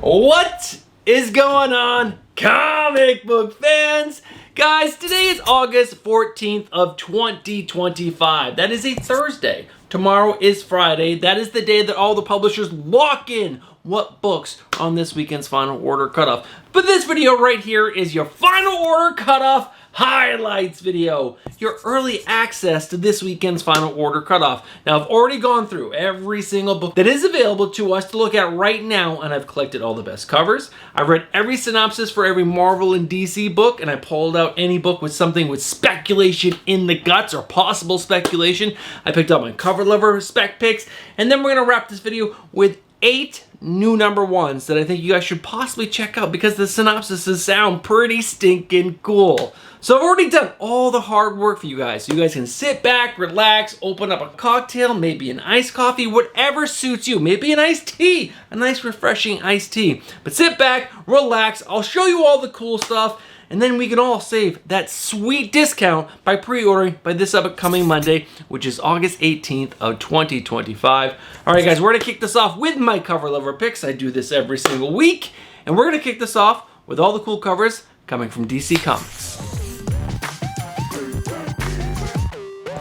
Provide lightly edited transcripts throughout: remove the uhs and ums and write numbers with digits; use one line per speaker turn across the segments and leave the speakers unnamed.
What is going on, comic book fans? Guys, today is August 14th of 2025. That is a Thursday. Tomorrow is Friday. That is the day that all the publishers lock in what books are on this weekend's final order cutoff. But this video right here is your final order cutoff highlights video, your early access to this weekend's final order cutoff. Now, I've already gone through every single book that is available to us to look at right now, and I've collected all the best covers. I've read every synopsis for every Marvel and DC book, and I pulled out any book with something with speculation in the guts or possible speculation. I picked up my cover lover spec picks, and then we're gonna wrap this video with 8 new number ones that I think you guys should possibly check out because the synopsises sound pretty stinking cool. So I've already done all the hard work for you guys. So you guys can sit back, relax, open up a cocktail, maybe an iced coffee, whatever suits you. Maybe an iced tea, a nice refreshing iced tea. But sit back, relax, I'll show you all the cool stuff, and then we can all save that sweet discount by pre-ordering by this upcoming Monday, which is August 18th of 2025. All right, guys, we're gonna kick this off with my cover lover picks. I do this every single week, and we're gonna kick this off with all the cool covers coming from DC Comics.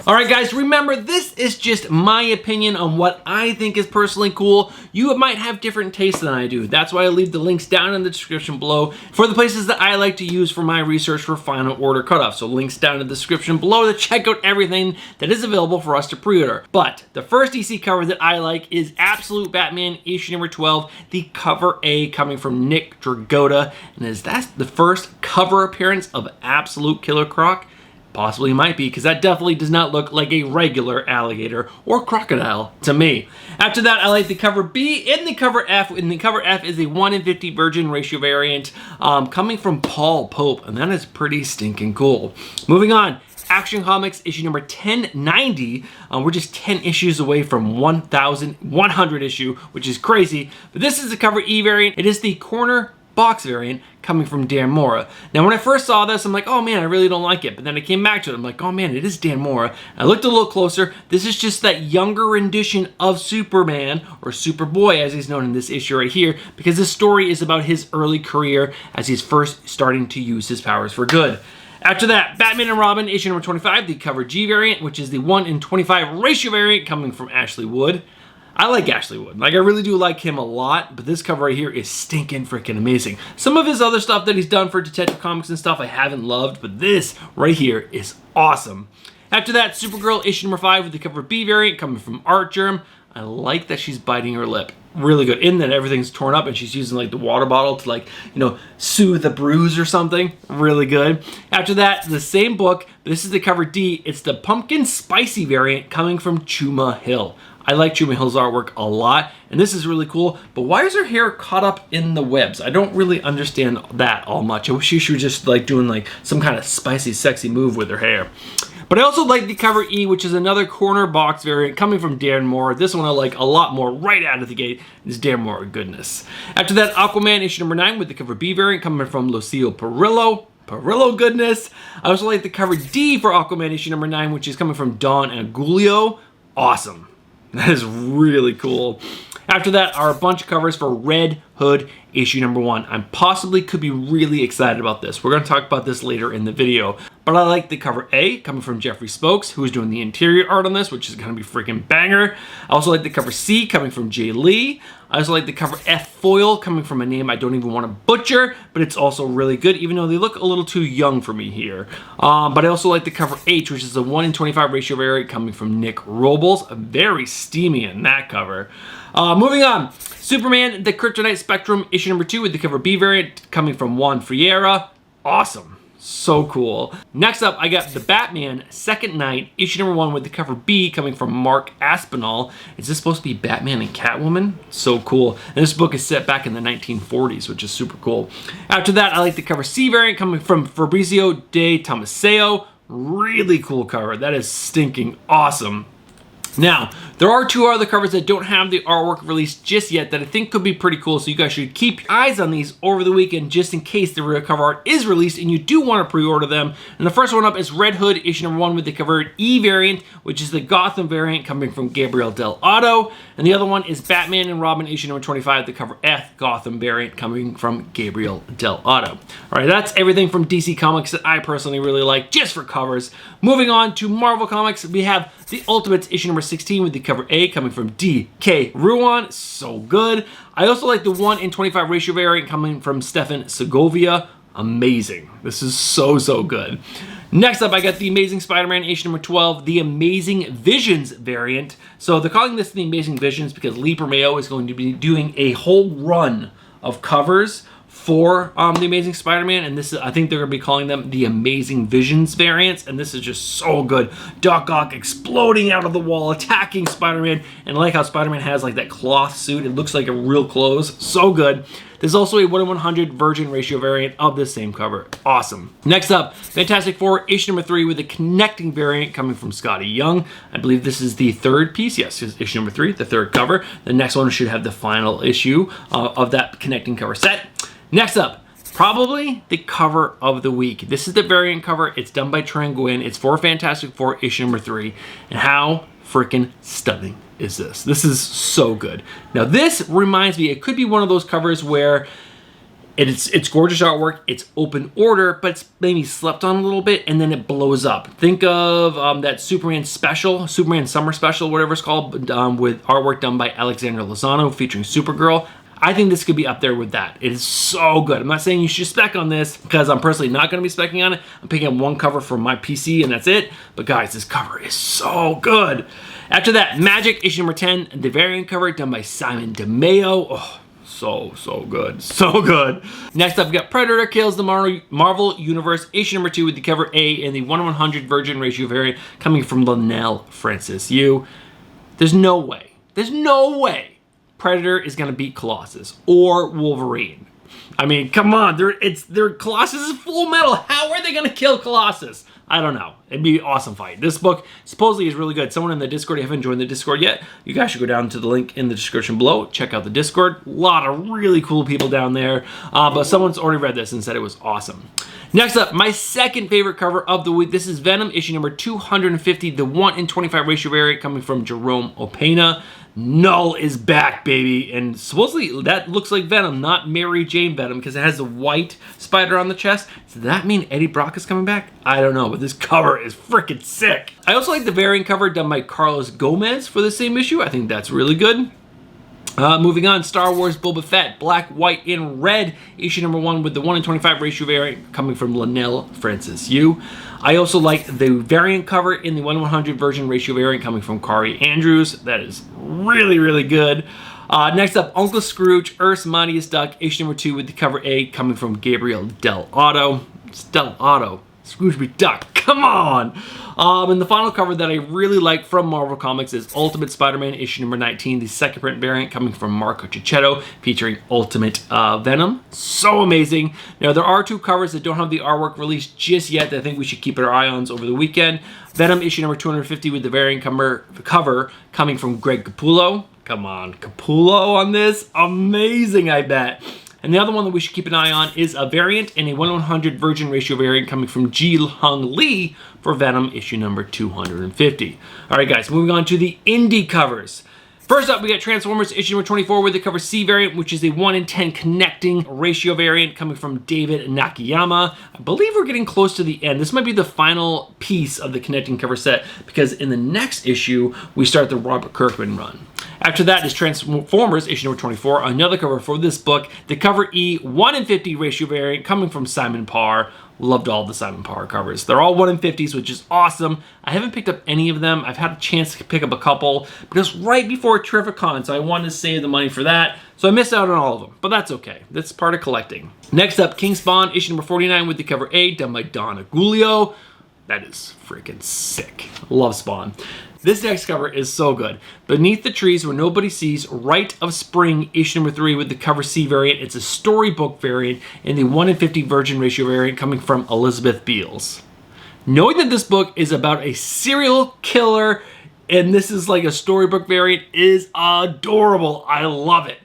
All right, guys, remember, this is just my opinion on what I think is personally cool. You might have different tastes than I do. That's why I leave the links down in the description below for the places that I like to use for my research for final order cutoff. So links down in the description below to check out everything that is available for us to pre-order. But the first DC cover that I like is Absolute Batman issue number 12, the cover A coming from Nick Dragotta. And is that the first cover appearance of Absolute Killer Croc? Possibly might be, because that definitely does not look like a regular alligator or crocodile to me. After that, I like the cover B and the cover F. And the cover F is a 1 in 50 virgin ratio variant coming from Paul Pope, and that is pretty stinking cool. Moving on, Action Comics issue number 1090. We're just 10 issues away from 1,100 issue, which is crazy. But this is the cover E variant. It is the corner box variant coming from Dan Mora. Now, when I first saw this, I'm like, oh man, I really don't like it. But then I came back to it. I'm like, oh man, it is Dan Mora. I looked a little closer. This is just that younger rendition of Superman, or Superboy as he's known in this issue right here, because this story is about his early career as he's first starting to use his powers for good. After that, Batman and Robin issue number 25, the cover G variant, which is the 1 in 25 ratio variant coming from Ashley Wood. I like Ashley Wood. Like, I really do like him a lot, but this cover right here is stinking freaking amazing. Some of his other stuff that he's done for Detective Comics and stuff I haven't loved, but this right here is awesome. After that, Supergirl issue number 5 with the cover B variant coming from Art Germ. I like that she's biting her lip. Really good. In that everything's torn up and she's using like the water bottle to, like, you know, soothe the bruise or something. Really good. After that, the same book, but this is the cover D. It's the Pumpkin Spicy variant coming from Chuma Hill. I like Chuma Hill's artwork a lot, and this is really cool, but why is her hair caught up in the webs? I don't really understand that all much. I wish she was just like doing like some kind of spicy, sexy move with her hair. But I also like the cover E, which is another corner box variant coming from Dan Mora. This one I like a lot more right out of the gate. It's Dan Mora goodness. After that, Aquaman issue number 9 with the cover B variant coming from Lucio Perillo. Perillo goodness. I also like the cover D for Aquaman issue number 9, which is coming from Don Angulio. Awesome. That is really cool. After that are a bunch of covers for Red Hood issue number 1. I possibly could be really excited about this. We're going to talk about this later in the video. But I like the cover A coming from Jeffrey Spokes, who is doing the interior art on this, which is going to be freaking banger. I also like the cover C coming from Jay Lee. I also like the cover F foil coming from a name I don't even want to butcher, but it's also really good, even though they look a little too young for me here. But I also like the cover H, which is a 1 in 25 ratio variant coming from Nick Robles. Very steamy in that cover. Moving on, Superman, the Kryptonite Spectrum, issue number 2 with the cover B variant coming from Juan Friera. Awesome. So cool. Next up, I got the Batman Second Night, issue number 1 with the cover B coming from Mark Aspinall. Is this supposed to be Batman and Catwoman? So cool. And this book is set back in the 1940s, which is super cool. After that, I like the cover C variant coming from Fabrizio De Tomaseo. Really cool cover. That is stinking awesome. Now, There are 2 other covers that don't have the artwork released just yet that I think could be pretty cool, so you guys should keep your eyes on these over the weekend just in case the real cover art is released and you do want to pre-order them. And the first one up is Red Hood issue number 1 with the cover E variant, which is the Gotham variant coming from Gabriel Del Otto. And the other one is Batman and Robin issue number 25, the cover F Gotham variant coming from Gabriel Del Otto. All right, that's everything from DC Comics that I personally really like just for covers. Moving on to Marvel Comics, we have the Ultimates issue number 16 with the cover A coming from D.K. Ruan. So good. I also like the 1:25 ratio variant coming from Stefan Segovia. Amazing. This is so good. Next up, I got the Amazing Spider-Man issue number 12, the Amazing Visions variant. So they're calling this the Amazing Visions because Lee Bermeo is going to be doing a whole run of covers for the Amazing Spider-Man, and this is, I think they're going to be calling them the Amazing Visions variants, and this is just so good. Doc Ock exploding out of the wall, attacking Spider-Man, and I like how Spider-Man has like that cloth suit. It looks like a real clothes. So good. There's also a 1:100 virgin ratio variant of this same cover. Awesome. Next up, Fantastic Four issue number 3 with the connecting variant coming from Scotty Young. I believe this is the 3rd piece. Yes, issue number 3, the 3rd cover. The next one should have the final issue of that connecting cover set. Next up, probably the cover of the week. This is the variant cover. It's done by Tran Nguyen. It's for Fantastic Four issue number 3. And how freaking stunning is this? This is so good. Now this reminds me, it could be one of those covers where it's gorgeous artwork, it's open order, but it's maybe slept on a little bit and then it blows up. Think of that Superman special, Superman Summer Special, whatever it's called, with artwork done by Alexandra Lozano featuring Supergirl. I think this could be up there with that. It is so good. I'm not saying you should spec on this because I'm personally not going to be specking on it. I'm picking up one cover from my PC and that's it. But guys, this cover is so good. After that, Magic issue number 10, the variant cover done by Simon DeMeo. Oh, so good. So good. Next up, we got Predator Kills the Marvel Universe issue number 2 with the cover A in the 1:100 virgin ratio variant coming from Linnell Francis Yu. There's no way Predator is going to beat Colossus or Wolverine. I mean, come on, Colossus is full metal. How are they going to kill Colossus? I don't know. It'd be an awesome fight. This book supposedly is really good. Someone in the Discord, if you haven't joined the Discord yet, you guys should go down to the link in the description below. Check out the Discord. A lot of really cool people down there. But someone's already read this and said it was awesome. Next up, my second favorite cover of the week. This is Venom issue number 250, the 1:25 ratio variant coming from Jerome Opena. Null is back, baby. And supposedly that looks like Venom, not Mary Jane Venom, because it has the white spider on the chest. Does that mean Eddie Brock is coming back? I don't know, but this cover is freaking sick. I also like the variant cover done by Carlos Gomez for the same issue. I think that's really good. Moving on, Star Wars Boba Fett, black, white, and red, issue number 1 with the 1:25 ratio variant coming from Linnell Francis Yu. I also like the variant cover in the 1:100 virgin ratio variant coming from Kari Andrews. That is really good. Next up, Uncle Scrooge, Earth's Mightiest Duck, issue number 2 with the cover A coming from Gabriel Del Otto. It's Del Otto. Scrooge McDuck, come on! And the final cover that I really like from Marvel Comics is Ultimate Spider-Man issue number 19, the second print variant coming from Marco Cicchetto, featuring Ultimate Venom. So amazing. Now, there are 2 covers that don't have the artwork released just yet that I think we should keep our eye on over the weekend. Venom issue number 250 with the variant cover coming from Greg Capullo. Come on, Capullo on this? Amazing, I bet. And the other one that we should keep an eye on is a variant in a 1:100 virgin ratio variant coming from Ji Hung Lee for Venom issue number 250. All right, guys, moving on to the indie covers. First up, we got Transformers issue number 24 with the cover C variant, which is a 1:10 connecting ratio variant coming from David Nakayama. I believe we're getting close to the end. This might be the final piece of the connecting cover set because in the next issue, we start the Robert Kirkman run. After that is Transformers issue number 24, another cover for this book, the cover E 1:50 ratio variant coming from Simon Parr. Loved all the Simon Parr covers. They're all 1:50s, which is awesome. I haven't picked up any of them. I've had a chance to pick up a couple, but it was right before Terrificon, so I wanted to save the money for that. So I missed out on all of them, but that's okay. That's part of collecting. Next up, King Spawn issue number 49 with the cover A done by Don Aguilio. That is freaking sick. Love Spawn. This next cover is so good. Beneath the Trees Where Nobody Sees, Rite of Spring, issue number 3 with the cover C variant. It's a storybook variant in the 1:50 virgin ratio variant coming from Elizabeth Beals. Knowing that this book is about a serial killer and this is like a storybook variant, is adorable. I love it.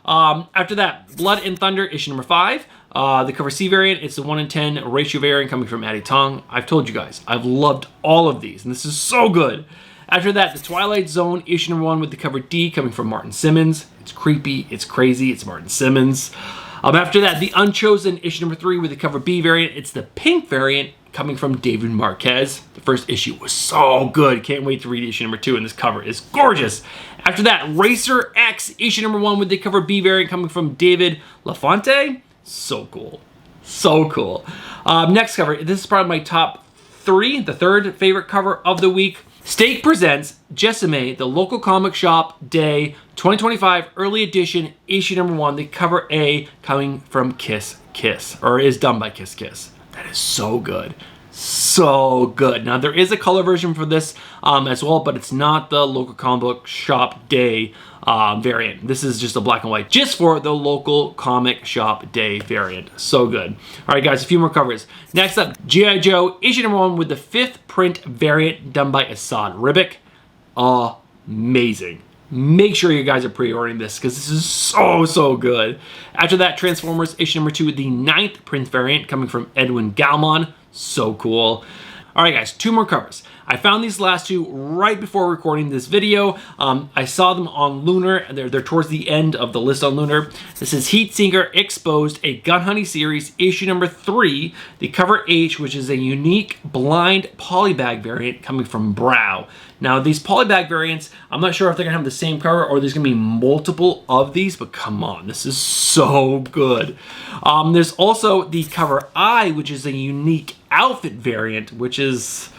After that, Blood and Thunder, issue number 5. The cover C variant, it's the 1-in-10 ratio variant coming from Addie Tong. I've told you guys, I've loved all of these, and this is so good. After that, The Twilight Zone, issue number 1 with the cover D coming from Martin Simmons. It's creepy, it's crazy, it's Martin Simmons. After that, The Unchosen, issue number 3 with the cover B variant. It's the pink variant coming from David Marquez. The first issue was so good. Can't wait to read issue number 2, and this cover is gorgeous. After that, Racer X, issue number 1 with the cover B variant coming from David LaFonte. So cool. So cool. Next cover. This is probably my top 3, the third favorite cover of the week. Stake presents Jessame, the local comic shop day 2025 early edition, issue number 1, the cover A coming from Kiss Kiss, or is done by Kiss Kiss. That is so good. So good. Now there is a color version for this as well, but it's not the local comic book shop day variant. This is just a black and white, just for the local comic shop day variant. So good. All right, guys, a few more covers. Next up, G.I. Joe, issue number 1 with the 5th print variant done by Assad Ribic. Amazing. Make sure you guys are pre-ordering this because this is so good. After that, Transformers, issue number 2 with the 9th print variant coming from Edwin Galmon. So cool. All right, guys, 2 more covers. I found these last 2 right before recording this video. I saw them on Lunar, and they're towards the end of the list on Lunar. This is Heatseeker Exposed, a Gun Hunting series, issue number 3, the cover H, which is a unique blind polybag variant coming from Brow. Now, these polybag variants, I'm not sure if they're gonna have the same cover or there's gonna be multiple of these, but come on, this is so good. There's also the cover I, which is a unique outfit variant, which is,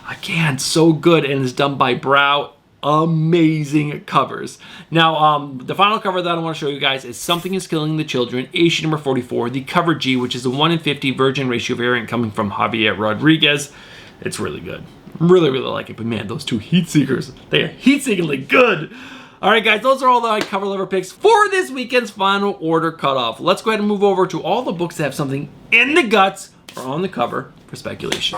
again, so good and is done by Brow. Amazing covers. Now, the final cover that I want to show you guys is Something is Killing the Children, issue number 44, the cover G, which is a 1-in-50 virgin ratio variant coming from Javier Rodriguez. It's really good. Really like it, but man, those 2 heat seekers, they are heat-seekingly good. All right, guys, those are all the cover lever picks for this weekend's final order cutoff. Let's go ahead and move over to all the books that have something in the guts or on the cover for speculation.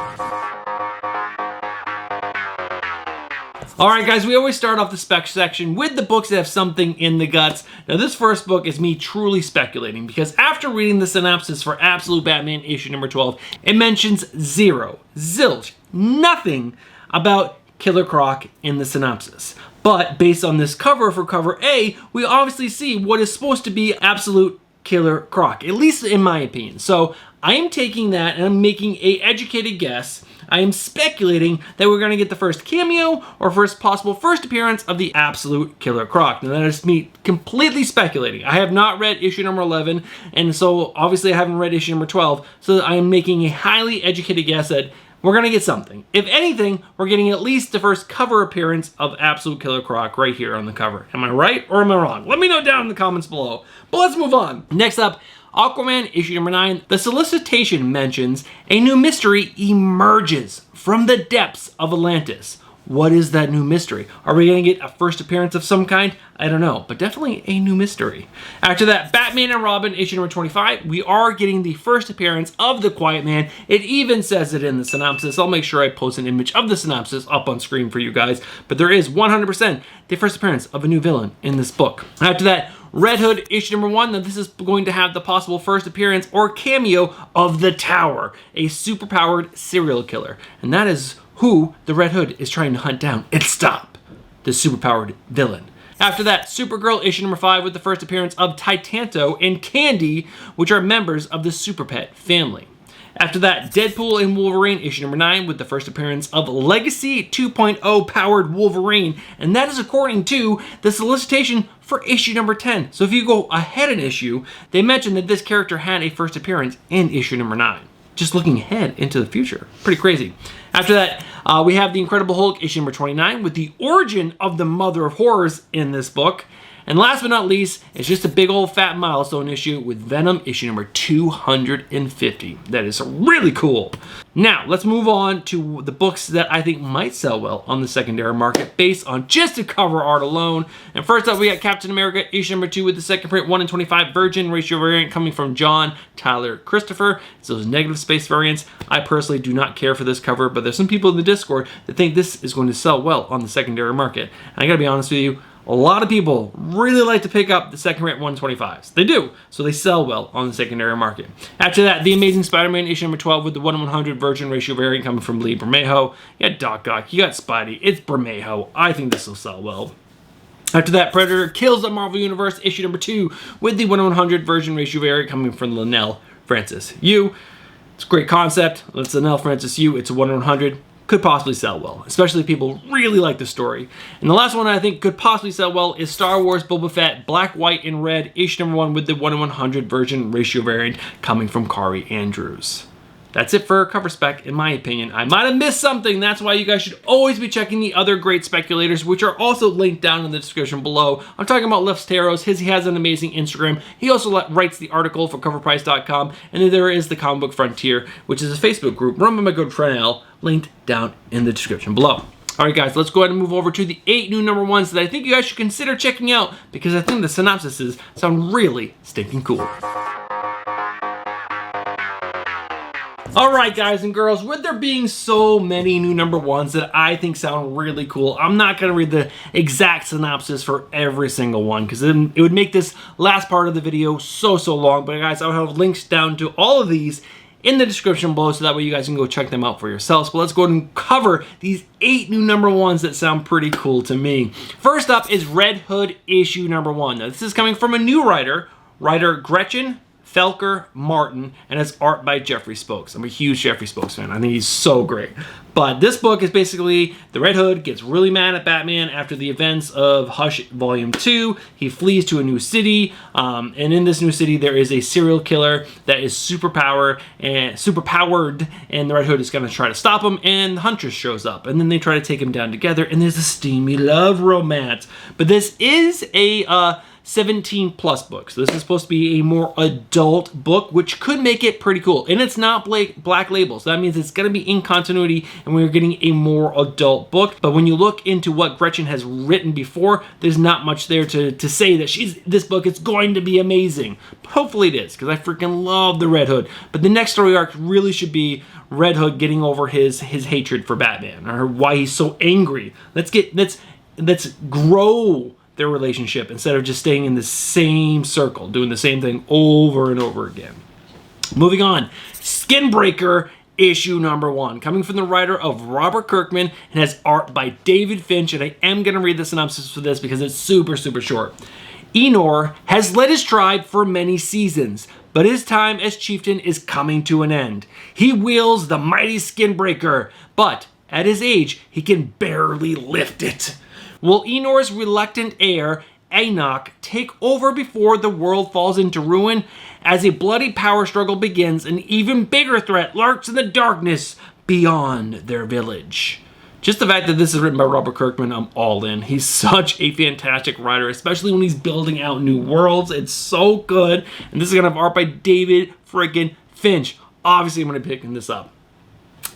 All right, guys, we always start off the spec section with the books that have something in the guts. Now, this first book is me truly speculating because after reading the synopsis for Absolute Batman issue number 12, it mentions zilch, nothing about Killer Croc in the synopsis. But based on this cover for cover A, we obviously see what is supposed to be Absolute Killer Croc, at least in my opinion. So I am taking that and I'm making an educated guess. I am speculating that we're going to get the first cameo or possible first appearance of the Absolute Killer Croc. Now that is me completely speculating. I have not read issue number 11, and so obviously I haven't read issue number 12, so I am making a highly educated guess that we're going to get something. If anything, we're getting at least the first cover appearance of Absolute Killer Croc right here on the cover. Am I right or am I wrong? Let me know down in the comments below. But let's move on. Next up, Aquaman issue number 9. The solicitation mentions a new mystery emerges from the depths of Atlantis. What is that new mystery? Are we going to get a first appearance of some kind? I don't know, but definitely a new mystery. After that, Batman and Robin issue number 25. We are getting the first appearance of the Quiet Man. It even says it in the synopsis. I'll make sure I post an image of the synopsis up on screen for you guys. But there is 100% the first appearance of a new villain in this book. After that, Red Hood issue number 1. Now this is going to have the possible first appearance or cameo of the Tower, a superpowered serial killer. And that is who the Red Hood is trying to hunt down and stop, the superpowered villain. After that, Supergirl issue number 5 with the first appearance of Titanto and Candy, which are members of the Super Pet family. After that, Deadpool and Wolverine issue number 9 with the first appearance of Legacy 2.0 powered Wolverine, and that is according to the solicitation for issue number 10. So if you go ahead an issue, they mentioned that this character had a first appearance in issue number 9. Just looking ahead into the future. Pretty crazy. After that, we have The Incredible Hulk issue number 29 with the origin of the Mother of Horrors in this book. And last but not least, it's just a big old fat milestone issue with Venom issue number 250. That is really cool. Now, let's move on to the books that I think might sell well on the secondary market based on just the cover art alone. And first up, we got Captain America issue number 2 with the second print 1 in 25 virgin ratio variant coming from John Tyler Christopher. It's those negative space variants. I personally do not care for this cover, but there's some people in the Discord that think this is going to sell well on the secondary market. And I gotta be honest with you, a lot of people really like to pick up the second print 125s. They do, so they sell well on the secondary market. After that, The Amazing Spider-Man issue number 12 with the 1 in 100 virgin ratio variant coming from Lee Bermejo. You got Doc Ock, you got Spidey, it's Bermejo. I think this will sell well. After that, Predator Kills the Marvel Universe issue number 2 with the 1 in 100 virgin ratio variant coming from Linnell Francis Yu. It's a great concept. It's Linnell Francis Yu. It's a 1 in 100. Could possibly sell well, especially if people really like the story. And the last one I think could possibly sell well is Star Wars Boba Fett Black, White, and Red issue number 1 with the 1 in 100 virgin ratio variant coming from Kari Andrews. That's it for cover spec, in my opinion. I might have missed something. That's why you guys should always be checking the other great speculators, which are also linked down in the description below. I'm talking about Lef's Taros. He has an amazing Instagram. He also writes the article for coverprice.com. And then there is the Comic Book Frontier, which is a Facebook group run by my good friend Al, linked down in the description below. All right, guys, let's go ahead and move over to the 8 new number 1s that I think you guys should consider checking out because I think the synopsises sound really stinking cool. Alright guys and girls, with there being so many new number 1s that I think sound really cool, I'm not going to read the exact synopsis for every single one because it would make this last part of the video so long, but guys, I'll have links down to all of these in the description below so that way you guys can go check them out for yourselves. But let's go ahead and cover these 8 new number 1s that sound pretty cool to me. First up is Red Hood issue number 1. Now this is coming from a new writer Gretchen Felker Martin, and it's art by Jeffrey Spokes. I'm a huge Jeffrey Spokes fan. I think he's so great. But this book is basically the Red Hood gets really mad at Batman after the events of Hush Volume 2. He flees to a new city, and in this new city there is a serial killer that is superpowered, and the Red Hood is going to try to stop him, and the Huntress shows up, and then they try to take him down together, and there's a steamy love romance. But this is a 17 plus book. So this is supposed to be a more adult book, which could make it pretty cool. And it's not Black Label, so that means it's going to be in continuity and we're getting a more adult book. But when you look into what Gretchen has written before, there's not much there to say that this book is going to be amazing. But hopefully it is, because I freaking love the Red Hood. But the next story arc really should be Red Hood getting over his hatred for Batman, or why he's so angry. Let's grow their relationship instead of just staying in the same circle, doing the same thing over and over again. Moving on, Skinbreaker issue number 1, coming from the writer of Robert Kirkman and has art by David Finch, and I am going to read the synopsis for this because it's super short. Enor has led his tribe for many seasons, but his time as chieftain is coming to an end. He wields the mighty Skinbreaker, but at his age, he can barely lift it. Will Enor's reluctant heir, Enoch, take over before the world falls into ruin? As a bloody power struggle begins, an even bigger threat lurks in the darkness beyond their village. Just the fact that this is written by Robert Kirkman, I'm all in. He's such a fantastic writer, especially when he's building out new worlds. It's so good. And this is going to have art by David freaking Finch. Obviously, I'm going to be picking this up.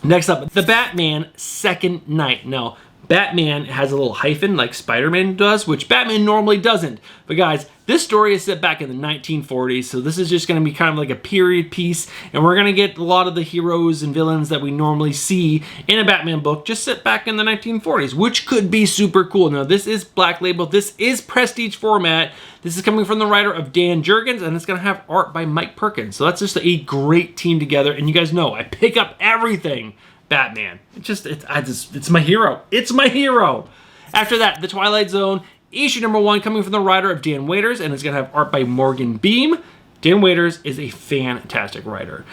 Next up, The Batman Second Night. Now, Batman has a little hyphen like Spider-Man does, which Batman normally doesn't. But guys, this story is set back in the 1940s, so this is just going to be kind of like a period piece, and we're going to get a lot of the heroes and villains that we normally see in a Batman book just set back in the 1940s, which could be super cool. Now, this is Black Label. This is prestige format. This is coming from the writer of Dan Jurgens, and it's going to have art by Mike Perkins. So that's just a great team together, and you guys know I pick up everything Batman. It's my hero. It's my hero. After that, The Twilight Zone, issue number 1, coming from the writer of Dan Waiters, and it's going to have art by Morgan Beam. Dan Waiters is a fantastic writer.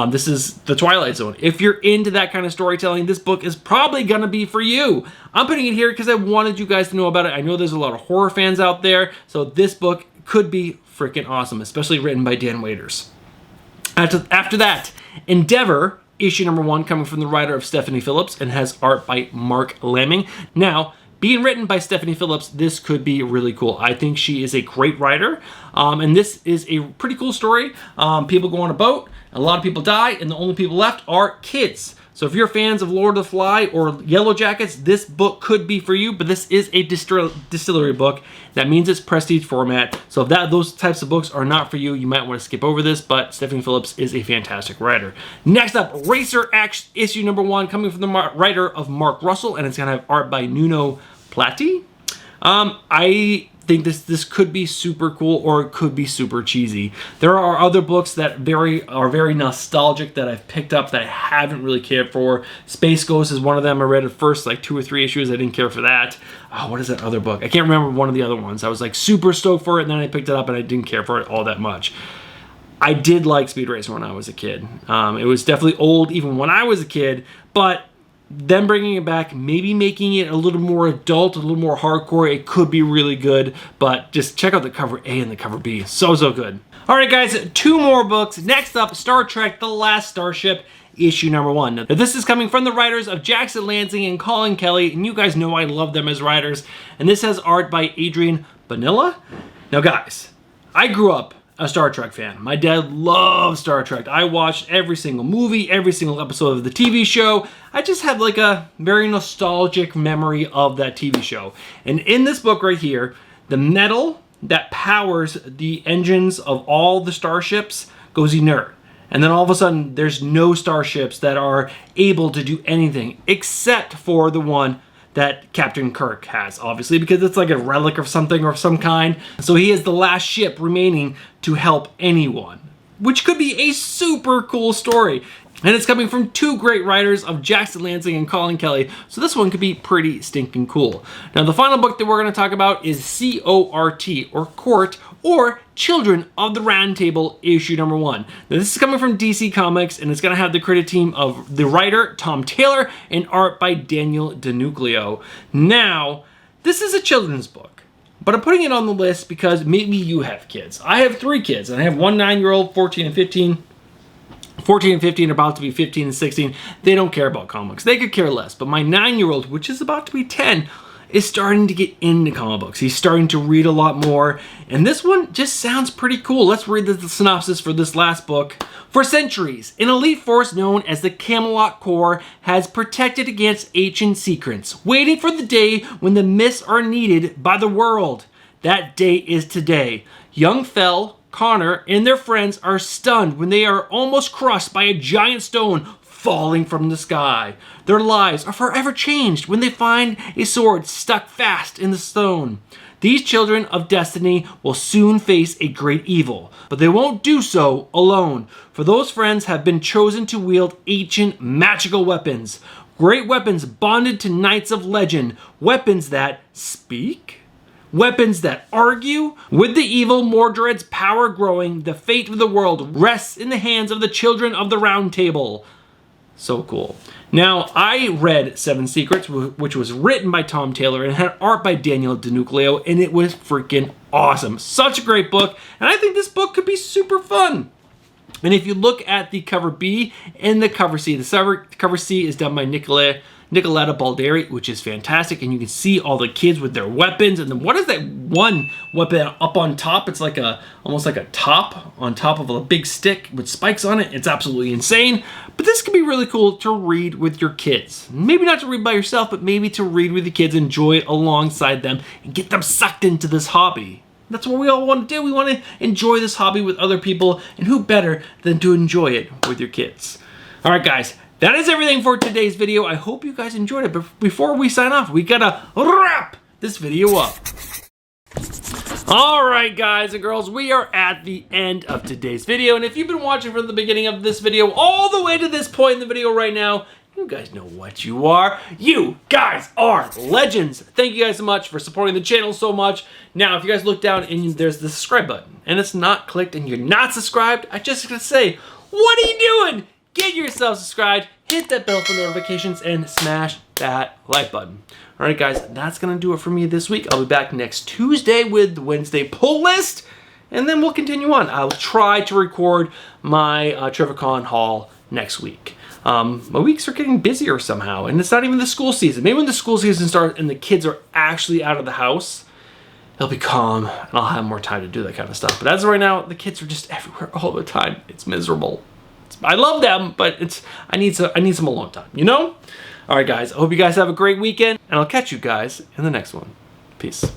This is The Twilight Zone. If you're into that kind of storytelling, this book is probably going to be for you. I'm putting it here because I wanted you guys to know about it. I know there's a lot of horror fans out there, so this book could be freaking awesome, especially written by Dan Waiters. After that, Endeavor, issue number 1, coming from the writer of Stephanie Phillips, and has art by Mark Lamming. Now, being written by Stephanie Phillips, this could be really cool. I think she is a great writer, and this is a pretty cool story. People go on a boat, a lot of people die, and the only people left are kids. So if you're fans of Lord of the Fly or Yellow Jackets, this book could be for you, but this is a distillery book. That means it's prestige format. So if those types of books are not for you, you might want to skip over this, but Stephanie Phillips is a fantastic writer. Next up, Racer X issue number 1, coming from the writer of Mark Russell, and it's going to have art by Nuno Platti. I think this could be super cool, or it could be super cheesy. There are other books that are very nostalgic that I've picked up that I haven't really cared for. Space Ghost is one of them. I read the first like 2 or 3 issues. I didn't care for that. Oh, what is that other book? I can't remember one of the other ones. I was like super stoked for it, and then I picked it up and I didn't care for it all that much. I did like Speed Racer when I was a kid. It was definitely old even when I was a kid, but them bringing it back, maybe making it a little more adult, a little more hardcore, it could be really good, but just check out the cover A and the cover B. So good. All right, guys, 2 more books. Next up, Star Trek: The Last Starship, issue number 1. Now, this is coming from the writers of Jackson Lansing and Colin Kelly, and you guys know I love them as writers, and this has art by Adrian Bonilla. Now, guys, I grew up a Star Trek fan. My dad loved Star Trek. I watched every single movie, every single episode of the TV show. I just have like a very nostalgic memory of that TV show. And in this book right here, the metal that powers the engines of all the starships goes inert. And then all of a sudden, there's no starships that are able to do anything except for the one that Captain Kirk has, obviously, because it's like a relic of something or some kind. So he is the last ship remaining to help anyone, which could be a super cool story. And it's coming from 2 great writers of Jackson Lansing and Colin Kelly, so this one could be pretty stinking cool. Now, the final book that we're going to talk about is C-O-R-T, or Court, or Children of the Round Table, issue number 1. Now, this is coming from DC Comics, and it's going to have the credit team of the writer, Tom Taylor, and art by Daniel DeNucleo. Now, this is a children's book, but I'm putting it on the list because maybe you have kids. I have 3 kids, and I have one 9-year-old, 14 and 15. 14 and 15 are about to be 15 and 16. They don't care about comics. They could care less. But my 9-year-old, which is about to be 10, is starting to get into comic books. He's starting to read a lot more. And this one just sounds pretty cool. Let's read the synopsis for this last book. For centuries, an elite force known as the Camelot Corps has protected against ancient secrets, waiting for the day when the myths are needed by the world. That day is today. Young Fell, Connor, and their friends are stunned when they are almost crushed by a giant stone falling from the sky. Their lives are forever changed when they find a sword stuck fast in the stone. These children of destiny will soon face a great evil, but they won't do so alone, for those friends have been chosen to wield ancient magical weapons. Great weapons bonded to knights of legend, weapons that speak? Weapons that argue? With the evil Mordred's power growing, the fate of the world rests in the hands of the children of the Round Table. So cool. Now, I read 7 Secrets, which was written by Tom Taylor and had art by Daniel DeNucleo, and it was freaking awesome. Such a great book, and I think this book could be super fun. And if you look at the cover B and the cover C, the cover C is done by Nicoletta Balderi, which is fantastic, and you can see all the kids with their weapons. And then what is that one weapon up on top? It's like almost like a top on top of a big stick with spikes on it. It's absolutely insane. But this could be really cool to read with your kids. Maybe not to read by yourself, but maybe to read with the kids, enjoy it alongside them, and get them sucked into this hobby. That's what we all want to do. We want to enjoy this hobby with other people, and who better than to enjoy it with your kids? All right, guys. That is everything for today's video. I hope you guys enjoyed it. But before we sign off, we gotta wrap this video up. All right, guys and girls, we are at the end of today's video. And if you've been watching from the beginning of this video all the way to this point in the video right now, you guys know what you are. You guys are legends. Thank you guys so much for supporting the channel so much. Now, if you guys look down and there's the subscribe button and it's not clicked and you're not subscribed, I just gotta say, what are you doing? Get yourself subscribed, hit that bell for notifications, and smash that like button. All right, guys, that's going to do it for me this week. I'll be back next Tuesday with the Wednesday pull list, and then we'll continue on. I'll try to record my TrevorCon haul next week. My weeks are getting busier somehow, and it's not even the school season. Maybe when the school season starts and the kids are actually out of the house, it'll be calm, and I'll have more time to do that kind of stuff. But as of right now, the kids are just everywhere all the time. It's miserable. I love them, but I need some alone time, you know? All right, guys, I hope you guys have a great weekend, and I'll catch you guys in the next one. Peace.